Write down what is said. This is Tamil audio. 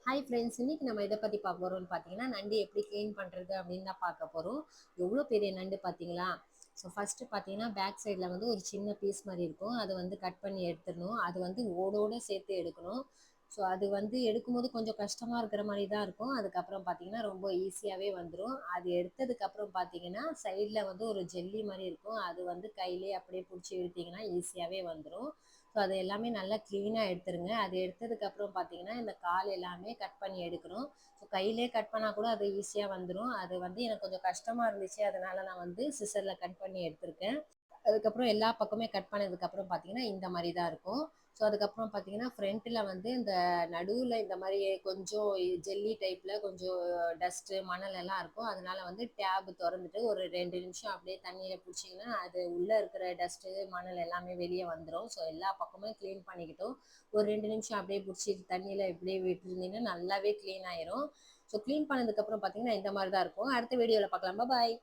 ஹாய் ஃப்ரெண்ட்ஸ், இன்னைக்கு நம்ம எதை பற்றி பார்க்க போகிறோம்னு பார்த்தீங்கன்னா, நண்டு எப்படி க்ளீன் பண்ணுறது அப்படின்னு தான் பார்க்க போகிறோம். எவ்வளோ பெரிய நண்டு பார்த்தீங்களா? ஸோ ஃபஸ்ட்டு பார்த்தீங்கன்னா, பேக் சைடில் வந்து ஒரு சின்ன பீஸ் மாதிரி இருக்கும். அதை வந்து கட் பண்ணி எடுத்துடணும். அது வந்து ஓடோடு சேர்த்து எடுக்கணும். ஸோ அது வந்து எடுக்கும்போது கொஞ்சம் கஷ்டமாக இருக்கிற மாதிரி தான் இருக்கும். அதுக்கப்புறம் பார்த்தீங்கன்னா ரொம்ப ஈஸியாகவே வந்துடும். அது எடுத்ததுக்கப்புறம் பார்த்தீங்கன்னா சைடில் வந்து ஒரு ஜெல்லி மாதிரி இருக்கும். அது வந்து கையிலே அப்படியே பிடிச்சி இழுத்தீங்கன்னா ஈஸியாகவே வந்துடும். ஸோ அது எல்லாமே நல்லா க்ளீனாக எடுத்துருங்க. அது எடுத்ததுக்கப்புறம் பார்த்தீங்கன்னா இந்த கால் எல்லாமே கட் பண்ணி எடுக்கணும். ஸோ கையிலே கட் பண்ணால் கூட அது ஈஸியாக வந்துடும். அது வந்து எனக்கு கொஞ்சம் கஷ்டமாக இருந்துச்சு, அதனால் நான் வந்து சிசரில் கட் பண்ணி எடுத்திருக்கேன். அதுக்கப்புறம் எல்லா பக்கமே கட் பண்ணதுக்கப்புறம் பார்த்தீங்கன்னா இந்த மாதிரி தான் இருக்கும். ஸோ அதுக்கப்புறம் பார்த்தீங்கன்னா ஃப்ரண்ட்டில் வந்து இந்த நடுவில் இந்த மாதிரி கொஞ்சம் ஜெல்லி டைப்பில் கொஞ்சம் டஸ்ட்டு மணல் எல்லாம் இருக்கும். அதனால வந்து டேப் திறந்துட்டு ஒரு 2 நிமிஷம் அப்படியே தண்ணியில் பிடிச்சிங்கன்னா அது உள்ளே இருக்கிற டஸ்ட்டு மணல் எல்லாமே வெளியே வந்துடும். ஸோ எல்லா பக்கமும் க்ளீன் பண்ணிக்கிட்டோம். ஒரு 2 நிமிஷம் அப்படியே பிடிச்சி தண்ணியில் இப்படியே விட்டுருந்தீங்கன்னா நல்லாவே க்ளீன் ஆயிரும். ஸோ க்ளீன் பண்ணதுக்கப்புறம் பார்த்தீங்கன்னா இந்த மாதிரி தான் இருக்கும். அடுத்த வீடியோவில் பார்க்கலாம். பாய்.